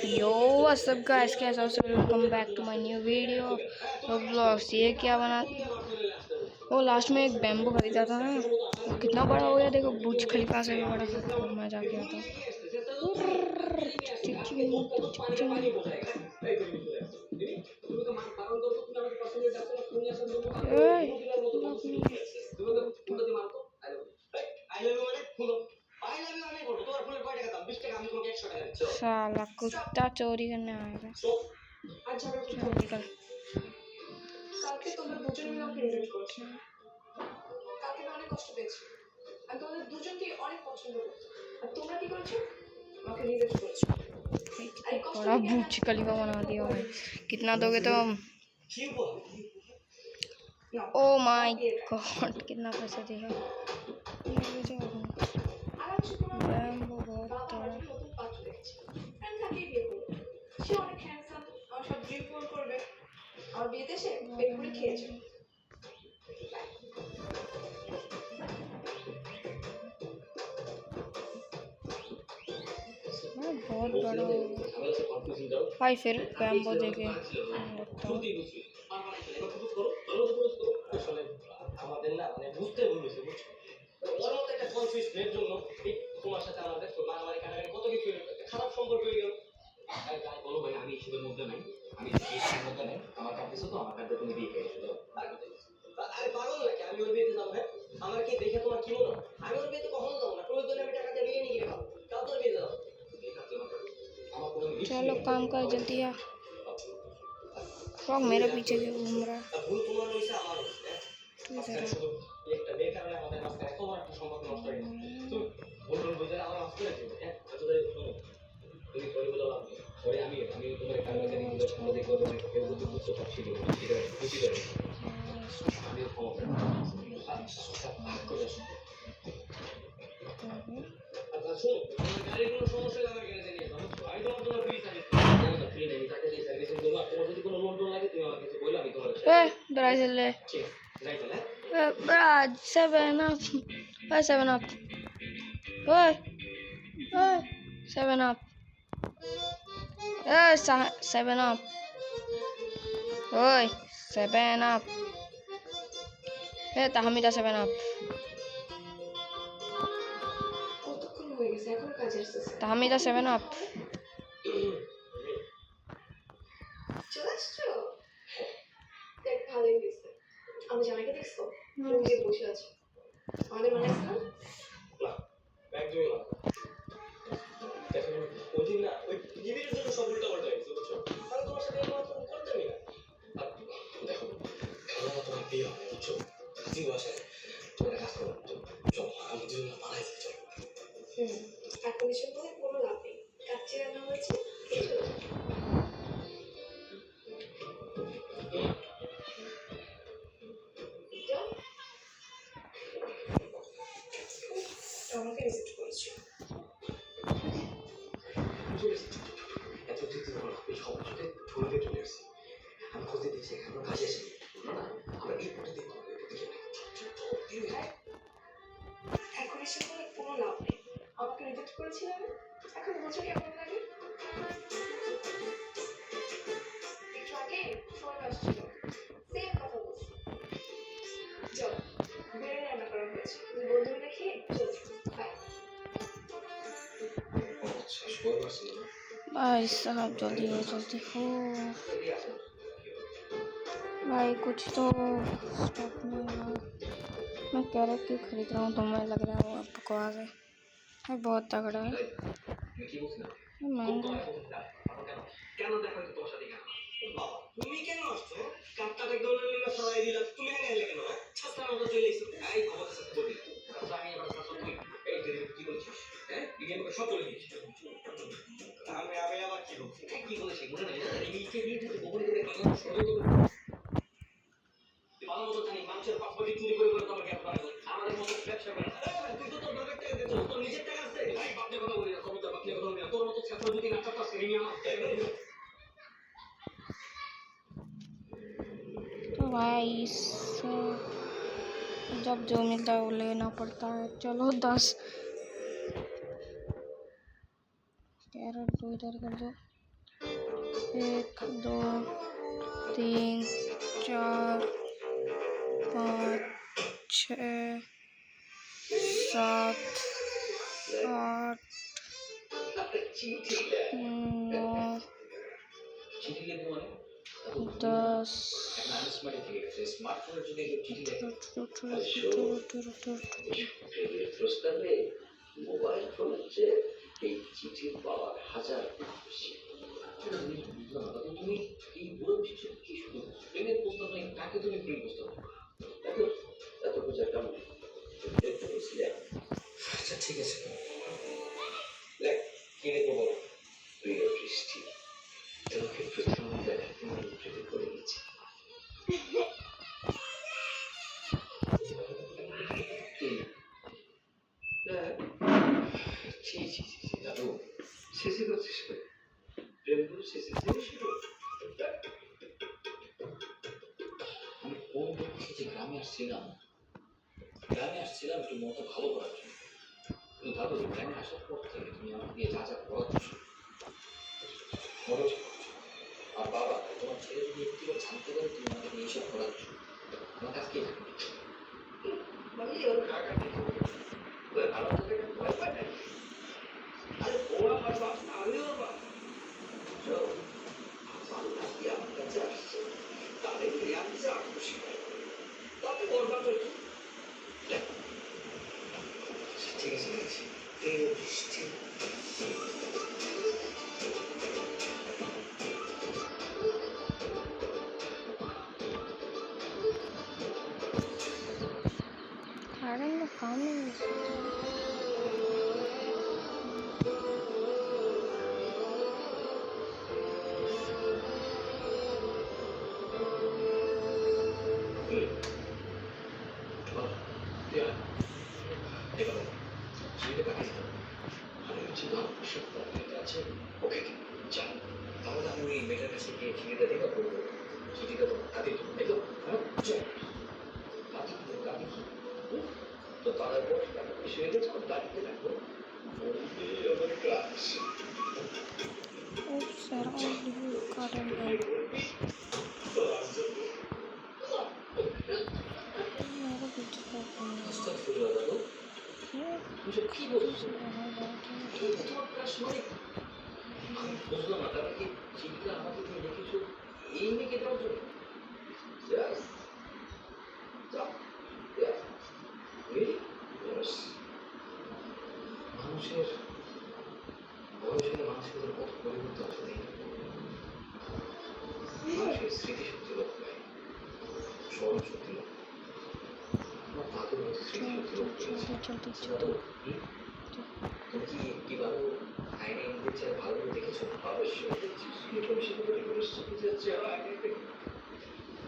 Yo what's up guys, कैसे हो सब? Welcome back to my new video blogs. ये क्या बना, वो लास्ट में एक बैम्बू खरीदा था ना, वो कितना बड़ा हो गया देखो, बुर्ज खलीफा से भी बड़ा वो मजा आ गया था। साला कुत्ता चोरी करने आएगा। चल निकल। কালকে তোমরা দুজন মিলে আমাকে রিজেক্ট করেছো। কালকে আমি অনেক কষ্ট পেয়েছি। আমি তোমাদের দুজনকে অনেক পছন্দ করছি। আর তোমরা কি করেছো? আমাকে রিজেক্ট করেছো। बड़ा बुर्ज खलीफा बना दिया भाई। कितना दोगे तुम? ओ माय गॉड, कितना पैसा दिया। बैम्बू बहुत बड़ा। আমি তাকেই বিয়ে করবো। সে অনেক হ্যান্ডসাম, আমার সব ড্রিম পূরণ করবে। আর বিয়েতে সে পেট পুরে খেয়েছে। बहुत बड़ा भाई। फिर बैम्बो देके খারাপ সম্পর্ক হয়ে গেল। বলো ভাই, আমি এসবের মধ্যে নাই, আমি এসবের মধ্যে নাই। আমার কাছে তো আমার কাছে তুমি বিয়ে খেয়েছো। আরে পাগল নাকি? আমি ওর বিয়েতে যাবো? হ্যাঁ, আমার কি দেখে তোমার কি মনে হয়? আমি ওর বিয়েতে কখনো যাবো না। প্রয়োজনে আমি টাকা দিয়ে বিয়ে নিয়ে গিয়ে খাবো। তাও তোর বিয়ে যাবো। चलो काम कर जल्दी आ। फ्रॉग मेरे पीछे क्यों घूम रहा है? ভুল তোমার হইছে, আমার হইছে। একটা বেকার কারণে আমাদের মাঝখানে তোমার একটা সম্পর্ক নষ্ট হয়ে গেছে। তুমি ভুল বুঝে আমার মাঝখানে ছিল। হ্যাঁ, এতটাই শোনো, তুমি করে বলো আপনি পরে আমি তোমার কারণে জানি যে আমাদের কথা এর প্রতি বুঝতে পারছি না, এটা খুশি করে আমি ক্ষমা করে ভাগ করে আসুন। আচ্ছা শোনো, তোমার গাড়ির কোনো সমস্যা হলে আমার গ্যারেজে নিয়ে যাও। আমি তোমার ফ্রি সার্ভিস ফ্রি নেই, তাকে দিয়ে সার্ভিসিং দেবো। আর তোমার যদি কোনো লোন টোন লাগে তুমি আমার কাছে বলো, আমি তোমার दराज ले ঠিক যাই তাহলে। दराज 7 अप। ओए 7 अप। ओए ओए 7 अप। ओए 7 अप। ओए 7 अप। ए ताहमीदा 7 अप। কতক্ষণ হয়ে গেছে, এখন কাজে আসতেছে। ताहमीदा 7 अप। চলে আসছো? দেখ, ভালোই হয়েছে। আমি জামাইকে দেখছো, রুম দিয়ে বসে আছে। আমাদের মনে আছে না? একদমই না। দেখো ওই দিন না, ওই টিভির জন্য সব উল্টা পাল্টা হয়েছে, বুঝছো? আমি তোমার সাথে এরকম আচরণ করতামই না। আর দেখো, খেলা তোমার বিয়ে হবে, বুঝছো? কাজী বাসায় তোমার কাজ করো। চলো, আমি দুজন পালাই যাই, চলো। এখন এসব বলে কোনো লাভ নেই। কাচ্চি রান্না হয়েছে, খেয়ে চলো। আমাকে রিজেক্ট করেছো। এত দিতে পারো, এই খবরটাকে ধরে চলে আসছি। আমি খুঁজতে দিচ্ছি, এখন কাজে আসি না। আমরা এই পথে দেখবো, এখন এসে বলে কোনো লাভ নেই। আমাকে রিজেক্ট করেছিলাম, এখন বলছো কেমন লাগে? একটু আগে ফোন আসছিল, সেম কথা বলছি। চলো, বিরিয়ানি রান্না করা হয়েছে, তুমি বন্ধু মিলে খেয়ে চলে যাও। বাই। भाई साहब जल्दी हो हो भाई, कुछ तो स्टॉक नहीं है। मैं कैरेट क्यों खरीद रहा हूँ? तुम्हें लग रहा है वो बकवास है। भाई बहुत तगड़ा है, महंगा। তুমি কেন আসছো? কাপটা একদম সরাই দিলাম, তুমি এখানে এলে কেন? ছাত্রা মতো চলে এসেছো। এই খবর আছে বলি, আমি এবার ছাত্র, তুই এই যে কি বলছিস? হ্যাঁ, বিজ্ঞানকে সব বলে দিয়েছিস। আমি আবার কি বলছি? কি বলেছি মনে নেই? এইকে নিয়ে যদি গোপনে করে কথা শুরু করব, ভালো মতো জানি মানুষের পাসপোর্ট চুরি করে করে তোমাকে অ্যাপ্লাই করে আমাদের মতো ব্যবসা করে। তুই তো তোর বাপের টাকা দিচ্ছ, তোর নিজের টাকা আছে? ভাই বাপনে কথা বলি না, খবরদার বাপনে কথা বলি না। তোর মতো ছাত্র যদি না চাস রেমি আমার। तो भाई जब जो मिलता है वो लेना पड़ता है। चलो 10 कैरेट तो इधर कर दो। एक दो तीन चार पाँच छः सात आठ नौ 10 মোবাইল ফোন হচ্ছে এই চিঠির পাওয়ার হাজার গুণ বেশি। একটা জিনিস বুঝলাম না, তুমি এই বুড়ো শিশু কি শুরু করছো? প্রেমের প্রস্তাব নেই, কাকে তুমি প্রেম প্রস্তাব করো? দেখো এত বোঝা কেমন দেখতে বলছিলে। আচ্ছা ঠিক আছে, দেখ কি দেখবো বলো। প্রিয় বৃষ্টি, তোমাকে প্রথম দেখাতে আমি প্রেমে পড়ে গেছি। ছি ছি ছি ছি দাদু, শেষে করছিস প্রেম করে শেষে আমি কোন দুঃখে যে গ্রামে আসছিলাম একটু মনটা ভালো করার জন্য। কিন্তু দাদু গ্রামে আসার পর থেকে তুমি আমাকে দিয়ে যা যা পড়াচ্ছ খরচ করছো। আর বাবা তোমার ছেলে যদি একটু জানতে পারে তুমি আমাকে নিয়ে এসব পড়াচ্ছ, আমার কাছে কে থাকবে? মানে ওর কাকা নেই, ভালো থাকে ভয় পায় না। আরে ও আমার বাপ না, আমি ওর বাপ। আমার নাতি আমার কাছে আসছে, তাদের নিয়ে আমি যা খুশি পাই, তাতে ওর বাপের কি? ঠিক আছে দেখছি এই বৃষ্টি। Caramba, calma. তাহলে আমি ওই মেয়েটার কাছে গিয়ে চিঠিটা দেখা করবো। চিঠিটা তো হাতে তাই তো? তো তারপর টাকা পয়সা হয়ে গেছে, আমার দাঁড়িয়ে রাখবো। আমার class Oops, I only got a bag. Never get to that one. আস্তাগফিরুল্লাহ দাদু, Yeah, তুমি সব কি বলছো? I এই তো তোমার ক্লাস মানে আমি বুঝলাম না, তাহলে কি চিঠিটা আমাকে তুমি লিখেছো এই মেয়েকে দেওয়ার জন্য? Yes. Yeah. Really? Yes. মানুষের বয়সের মানুষের কত পরিবর্তন আছে দেখি। মানুষের স্মৃতিশক্তি লোপ পায়, স্মরণ শক্তি লোপ পায়। আমার দাদুর মতো স্মৃতিশক্তি লোপ পেয়েছে। দাদু, তুমি কি কিভাবে আইনে ইংরেজি চেয়ে ভালো করে দেখেছো? অবশ্যই দেখছি, এরকম সেভাবে করে শিখে যাচ্ছে আর আইনে দেখি।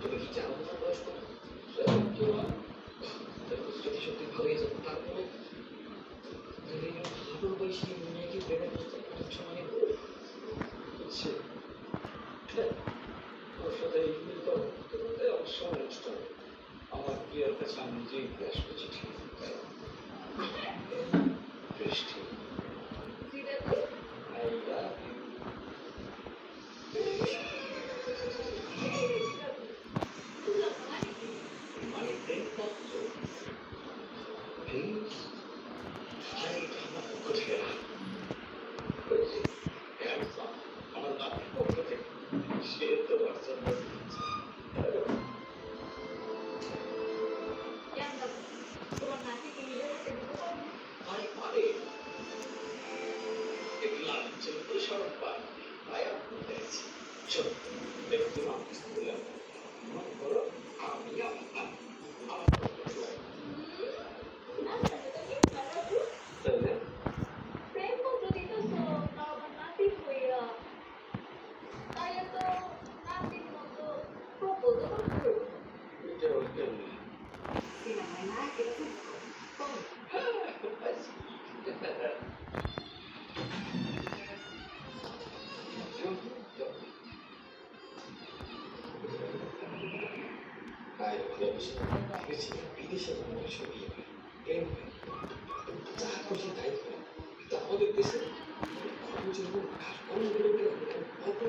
তুমি কি জানো তোমার বয়স কত? স্মৃতিশক্তি ভালো হয়ে যাবে, তারপরে হাঁটুর বয়সী মেয়েকে প্রেমের প্রস্তাব করছো মানে হচ্ছে ওর সাথে ইমেল করো, তোমাকে আমার সময় নষ্ট হবে। আমার প্রিয়ার কাছে আমি নিজেই দিয়ে আসবো চিঠি। বৃষ্টি, I love you. মানে প্রেমপত্র, প্লিজ আমার পক্ষ থেকে রাখ। আমার নাতির পক্ষ থেকে সে তোমার জন্য তোমার নাতিকে নিজের হাতে দিতে পারবে? পারে পারে, এগুলো আমি চরিত্র স্মরণ পাই, তাই আমি বলতে গেছি। চলো দেখো তুমি আমার কাছে বললাম মনে করো আমি আমার তাহলে প্রেমপত্র দিতেছো, তাও আবার নাতির হইয়া। তাইলে তো নাতির মতো প্রপোজও করতে হবে। এটা ওইটা কিনা হয় না, এটা খুব কম। বিদেশে আমাদের ছবি প্রেম যা খুশি তাই করে, কিন্তু আমাদের দেশে খরচ এবং কাজকর্মগুলোকে অপর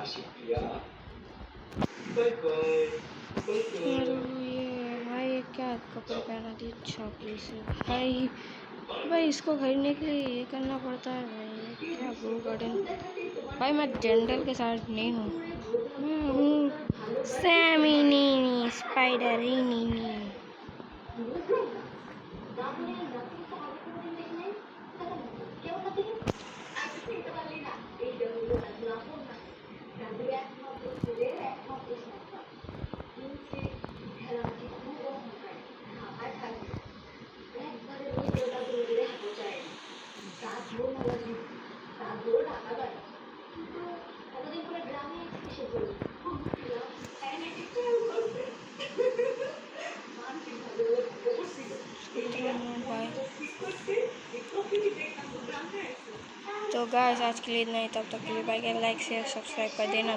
আসি প্রিয়া, বাই বাই, বাই यार बाय। ये भाई क्या कपड़े पहना दिए छपरी से भाई। भाई इसको खरीदने के लिए ये करना पड़ता है भाई, ये क्या ब्रू गार्डन। भाई मैं जेंडल के साथ नहीं हूँ, मैं हूँ सैमिनी स्पाइडरिनी। भाई तो गाइस आज के लिए इतना ही, तब तक के लिए भाई लाइक शेयर सब्सक्राइब कर देना।